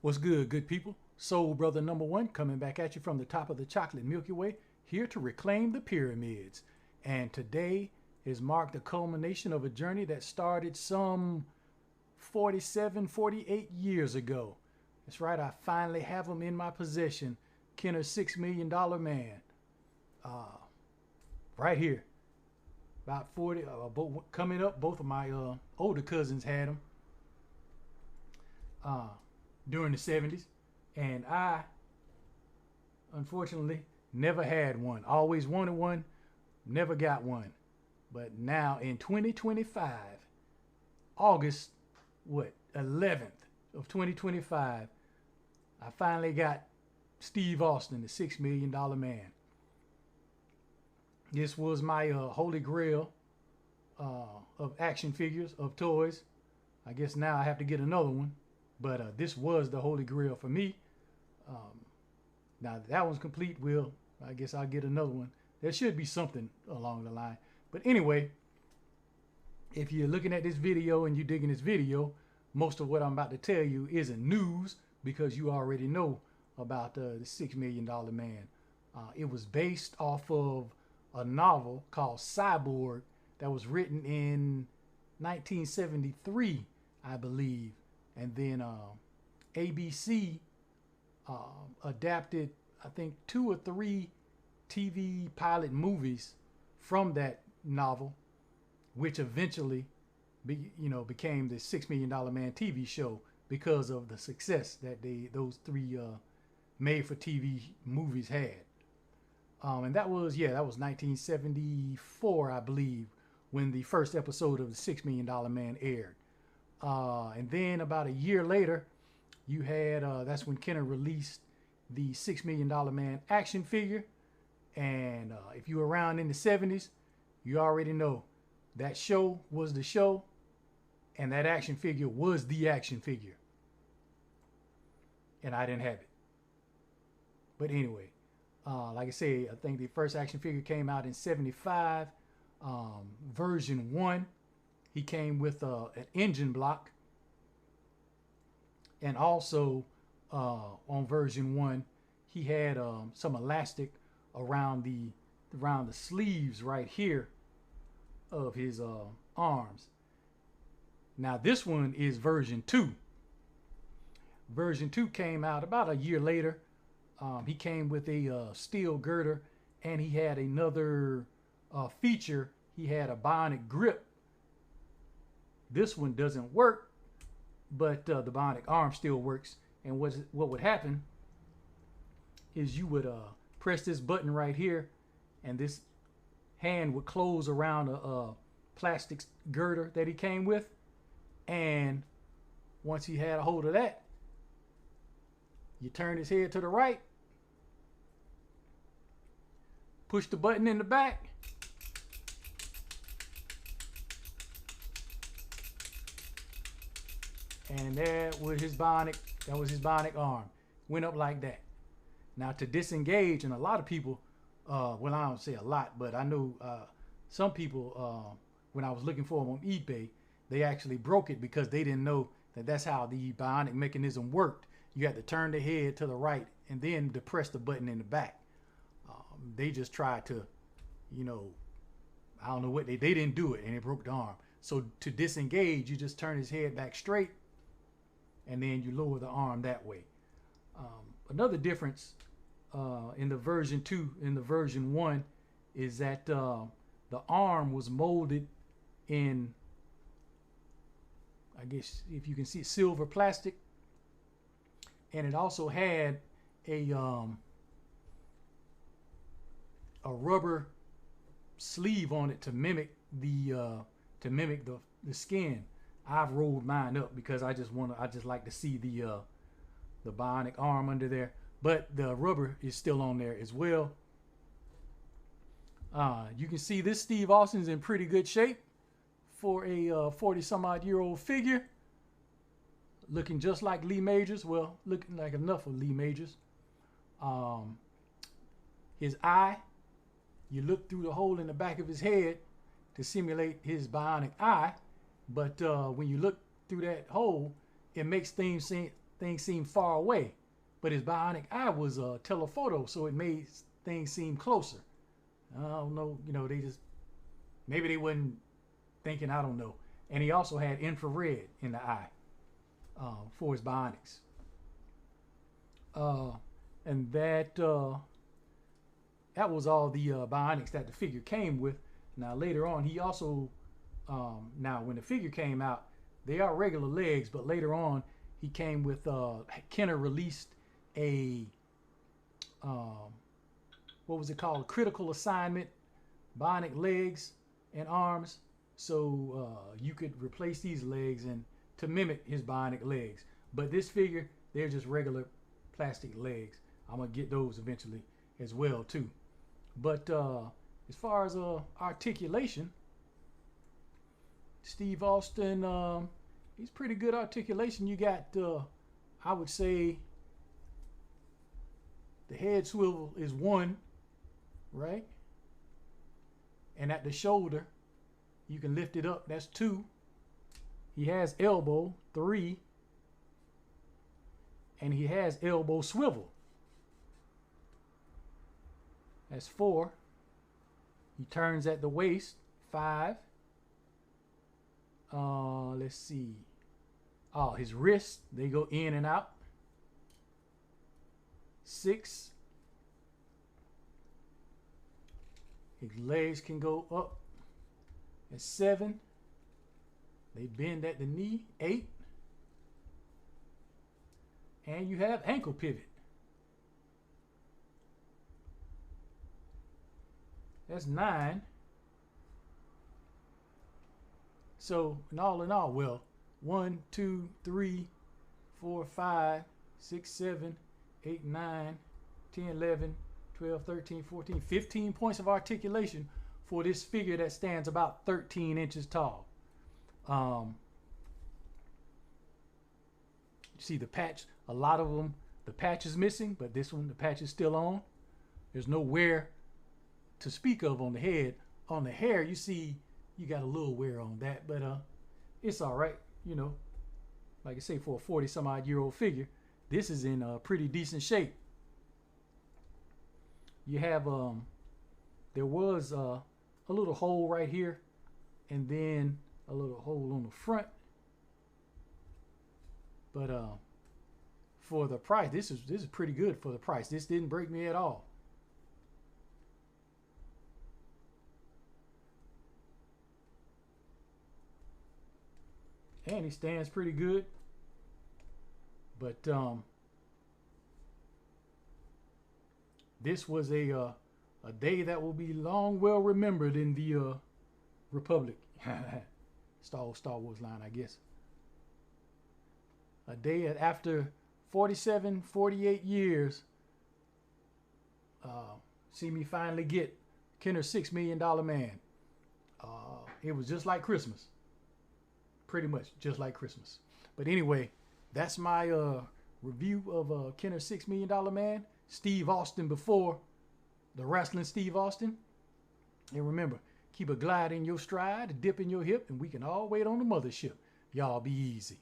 What's good, good people? Soul Brother number one coming back at you from the top of the chocolate Milky Way, here to reclaim the pyramids. And today is marked the culmination of a journey that started some 47, 48 years ago. That's right, I finally have them in my possession. Kenner's $6 million man. Right here. About 40, coming up, both of my older cousins had them during the 70s. And I, unfortunately, never had one. Always wanted one, never got one. But now in 2025, August, 11th of 2025, I finally got Steve Austin, the $6 million man. This was my holy grail of action figures, of toys. I guess now I have to get another one. But this was the holy grail for me. Now that one's complete, I guess I'll get another one. There should be something along the line. But anyway, if you're looking at this video and you're digging this video, most of what I'm about to tell you isn't news because you already know about the $6 million man. It was based off of a novel called Cyborg that was written in 1973, I believe. And then ABC adapted, I think, 2 or 3 TV pilot movies from that novel, which eventually became the $6 Million Man TV show because of the success that those 3 made-for-TV movies had. And that was 1974, I believe, when the first episode of the $6 Million Man aired. And then about a year later, you had, that's when Kenner released the $6 Million Man action figure. And if you were around in the 70s, you already know that show was the show and that action figure was the action figure. And I didn't have it. But anyway, like I say, I think the first action figure came out in 75, version 1. He came with an engine block. And also on version 1, he had some elastic around the sleeves right here of his arms. Now this one is version 2. Version 2 came out about a year later. He came with a steel girder, and he had another feature. He had a bionic grip. This one doesn't work, but the bionic arm still works. And what would happen is you would press this button right here, and this hand would close around a plastic girder that he came with. And once he had a hold of that, you turn his head to the right, push the button in the back, and that was his bionic arm. Went up like that. Now to disengage, and a lot of people, well, I don't say a lot, but I know some people, when I was looking for them on eBay, they actually broke it because they didn't know that that's how the bionic mechanism worked. You had to turn the head to the right and then depress the button in the back. They just tried to, I don't know what they didn't do it, and it broke the arm. So to disengage, you just turn his head back straight, and then you lower the arm that way. Another difference in the version 2, in the version 1, is that the arm was molded in, I guess if you can see, silver plastic. And it also had a rubber sleeve on it to mimic the skin. I've rolled mine up because I just like to see the bionic arm under there. But the rubber is still on there as well. You can see this Steve Austin's in pretty good shape for a 40-some-odd-year-old figure. Looking just like Lee Majors. Well, looking like enough of Lee Majors. His eye, you look through the hole in the back of his head to simulate his bionic eye. But when you look through that hole, it makes things things seem far away, but his bionic eye was telephoto, so it made things seem closer. I don't know, they just, maybe they wasn't thinking, I don't know. And he also had infrared in the eye for his bionics. And that was all the bionics that the figure came with. Now later on, he also, now when the figure came out, they are regular legs, but later on, he came with, Kenner released a, what was it called? Critical Assignment bionic legs and arms. So you could replace these legs and to mimic his bionic legs. But this figure, they're just regular plastic legs. I'm gonna get those eventually as well too. But as far as articulation, Steve Austin, he's pretty good articulation. You got, I would say, the head swivel is 1, right? And at the shoulder, you can lift it up. That's 2. He has elbow, 3. And he has elbow swivel. That's 4. He turns at the waist, 5. Let's see. Oh, his wrists, they go in and out. 6. His legs can go up. At 7. They bend at the knee. 8. And you have ankle pivot. That's 9. So in all, well, 1, 2, 3, 4, 5, 6, 7, 8, 9, 10, 11, 12, 13, 14, 15 points of articulation for this figure that stands about 13 inches tall. You see the patch, a lot of them, the patch is missing, but this one, the patch is still on. There's no wear to speak of on the head. On the hair, you see, you got a little wear on that, but it's all right. Like I say, for a 40-some-odd-year-old figure, this is in pretty decent shape. You have, there was a little hole right here, and then a little hole on the front. But for the price, this is pretty good for the price. This didn't break me at all. And he stands pretty good. But this was a day that will be long well remembered in the Republic. Star Wars line, I guess. A day after 47, 48 years, see me finally get Kenner's $6 Million Man. It was just like Christmas. Pretty much just like Christmas. But anyway, that's my review of Kenner's $6 Million Man. Steve Austin before the wrestling Steve Austin. And remember, keep a glide in your stride, a dip in your hip, and we can all wait on the mothership. Y'all be easy.